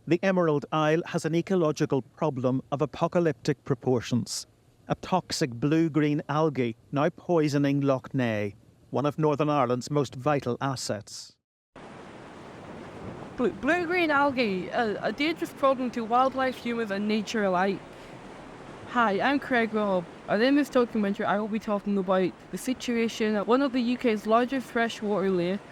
The Emerald Isle has an ecological problem of apocalyptic proportions. A toxic blue-green algae now poisoning Lough, one of Northern Ireland's most vital assets. Blue green algae, a dangerous problem to wildlife, humans and nature alike. Hi, I'm Craig Robb, and in this documentary I will be talking about the situation at one of the UK's largest freshwater lakes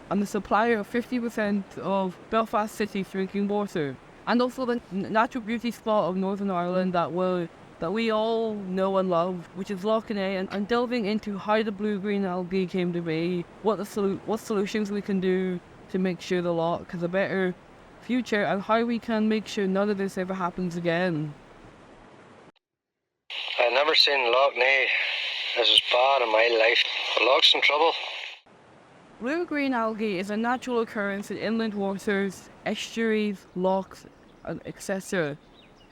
and the supplier of 50% of Belfast City's drinking water, and also the natural beauty spot of Northern Ireland that we all know and love, which is Lough, and delving into how the blue-green algae came to be, what solutions we can do to make sure the Lough has a better future, and how we can make sure none of this ever happens again. I've never seen Lough as bad in my life. The Lough's in trouble. Blue-green algae is a natural occurrence in inland waters, estuaries, lochs, etc.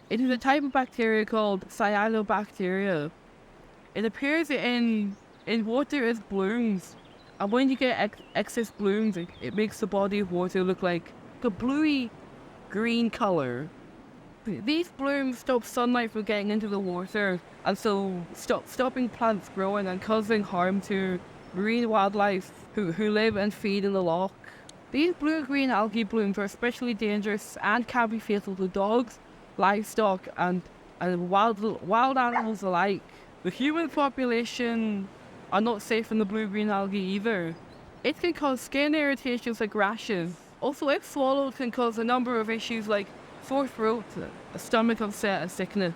It is a type of bacteria called cyanobacteria. It appears in water as blooms, and when you get excess blooms, it makes the body of water look like a bluey green colour. These blooms stop sunlight from getting into the water, and so stopping plants growing and causing harm to marine wildlife who live and feed in the Lough. These blue-green algae blooms are especially dangerous and can be fatal to dogs, livestock and wild animals alike. The human population are not safe from the blue-green algae either. It can cause skin irritations like rashes. Also, if swallowed, can cause a number of issues like sore throat, a stomach upset and sickness.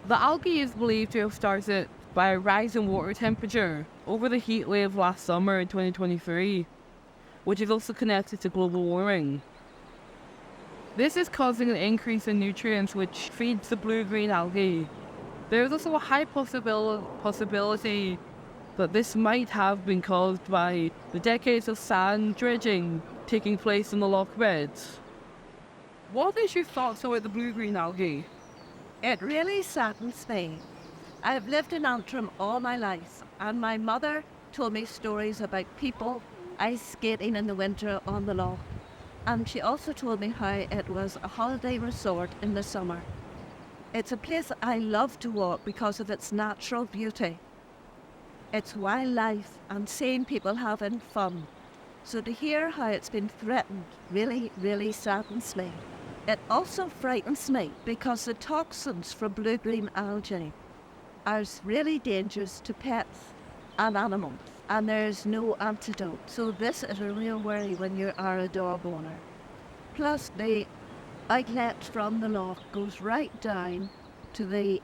The algae is believed to have started by a rise in water temperature over the heat wave last summer in 2023, which is also connected to global warming. This is causing an increase in nutrients which feeds the blue-green algae. There is also a high possibility that this might have been caused by the decades of sand dredging taking place in the Lough beds. What is your thoughts about the blue-green algae? It really saddens me. I've lived in Antrim all my life, and my mother told me stories about people ice skating in the winter on the Lough. And she also told me how it was a holiday resort in the summer. It's a place I love to walk because of its natural beauty. It's wildlife and seeing people having fun. So to hear how it's been threatened really, really saddens me. It also frightens me because the toxins from blue-green algae are really dangerous to pets and animals, and there's no antidote. So this is a real worry when you are a dog owner. Plus the outlet from the Lough goes right down to the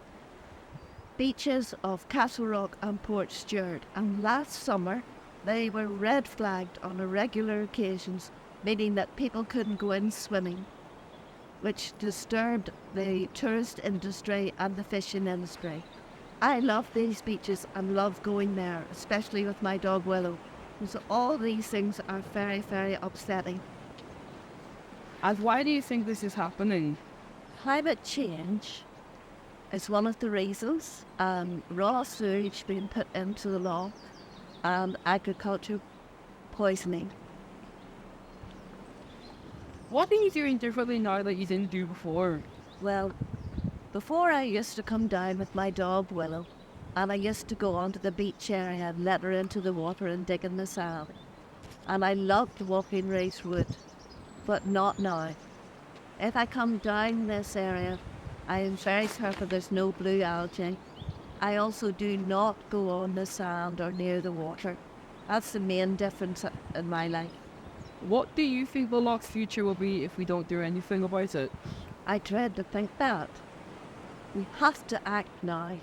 beaches of Castle Rock and Port Stewart, and last summer they were red flagged on irregular occasions, meaning that people couldn't go in swimming, which disturbed the tourist industry and the fishing industry. I love these beaches and love going there, especially with my dog Willow. So all these things are very, very upsetting. And why do you think this is happening? Climate change is one of the reasons. Raw sewage being put into the Lough and agriculture poisoning. What are you doing differently now that you didn't do before? Well, before I used to come down with my dog Willow, and I used to go onto the beach area and let her into the water and dig in the sand. And I loved walking Race Wood, but not now. If I come down this area, I am very careful there's no blue algae. I also do not go on the sand or near the water. That's the main difference in my life. What do you think the Lough's future will be if we don't do anything about it? I dread to think that. We have to act now.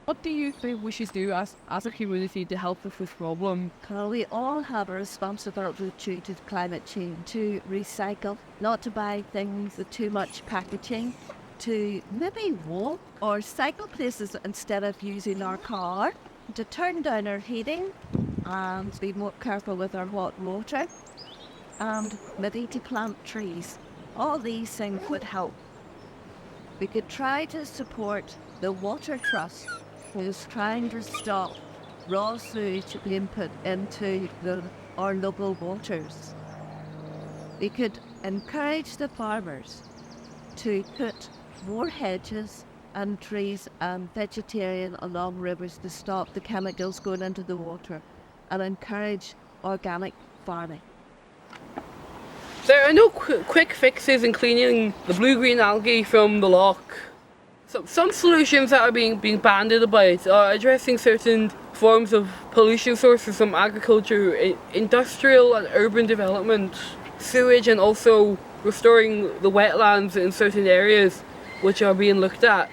What do you think we should do as a community to help with this problem? Well, we all have a responsibility due to climate change to recycle, not to buy things with too much packaging, to maybe walk or cycle places instead of using our car, to turn down our heating and be more careful with our hot water, and maybe to plant trees. All these things would help. We could try to support the Water Trust, who's trying to stop raw sewage being put into our local waters. We could encourage the farmers to put more hedges and trees and vegetarian along rivers to stop the chemicals going into the water and encourage organic farming. There are no quick fixes in cleaning the blue-green algae from the loch. So, some solutions that are being bandied about are addressing certain forms of pollution sources from agriculture, industrial and urban development, sewage, and also restoring the wetlands in certain areas which are being looked at.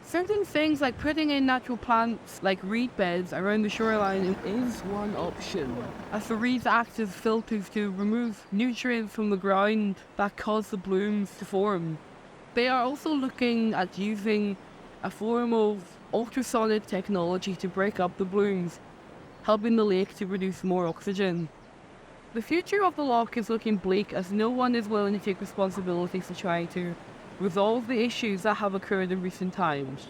Certain things like putting in natural plants like reed beds around the shoreline is one option, as the reeds act as filters to remove nutrients from the ground that cause the blooms to form. They are also looking at using a form of ultrasonic technology to break up the blooms, helping the lake to produce more oxygen. The future of the loch is looking bleak as no one is willing to take responsibility for trying to resolve the issues that have occurred in recent times.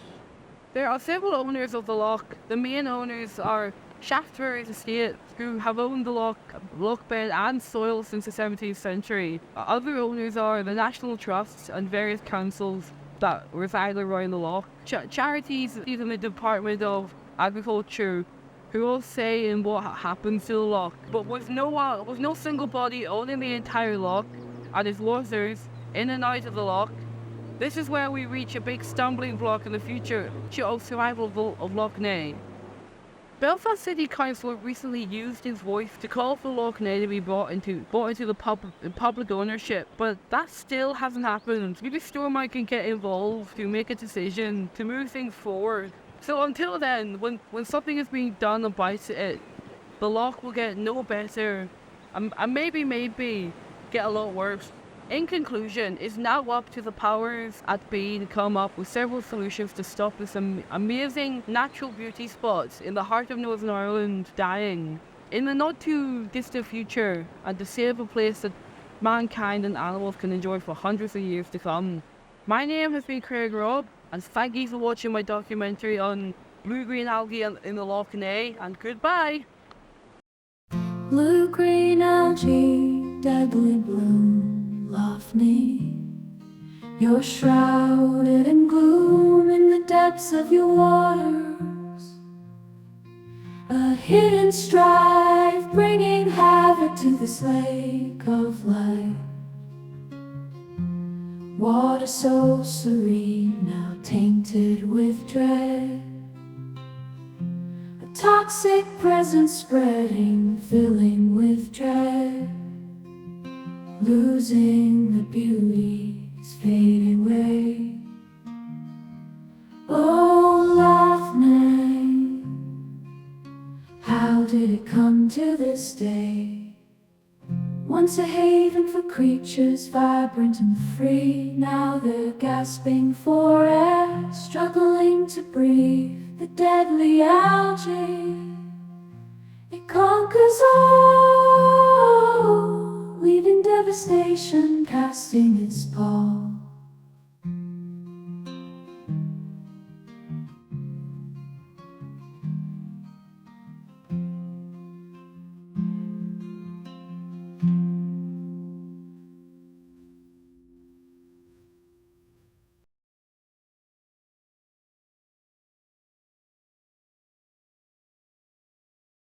There are several owners of the loch. The main owners are Shaftesbury's estate, who have owned the loch bed and soil since the 17th century. Other owners are the National Trust and various councils that reside around the loch. Charities in the Department of Agriculture who all say in what happens to the loch, but with no single body owning the entire loch and its waters in and out of the loch. This is where we reach a big stumbling block in the future of survival of Lough Neagh. Belfast City Council recently used its voice to call for Lough Neagh to be brought into the public ownership, but that still hasn't happened. Maybe Stormont can get involved to make a decision to move things forward. So until then, when something is being done about it, the loch will get no better, and maybe get a lot worse. In conclusion, it's now up to the powers that be to come up with several solutions to stop this amazing natural beauty spots in the heart of Northern Ireland dying in the not too distant future, and to save a place that mankind and animals can enjoy for hundreds of years to come. My name has been Craig Robb, and thank you for watching my documentary on blue-green algae in the Lough Neagh, and goodbye! Blue green algae, deadly bloom, Lough Neagh. You're shrouded in gloom in the depths of your waters, a hidden strife bringing havoc to this lake of light. Water so serene, now tainted with dread, a toxic presence spreading, filling with dread. Losing the beauty is fading away. Oh, Lough Neagh, how did it come to this day? Once a haven for creatures vibrant and free, now they're gasping for air, struggling to breathe. The deadly algae, it conquers all, leaving devastation casting its pall.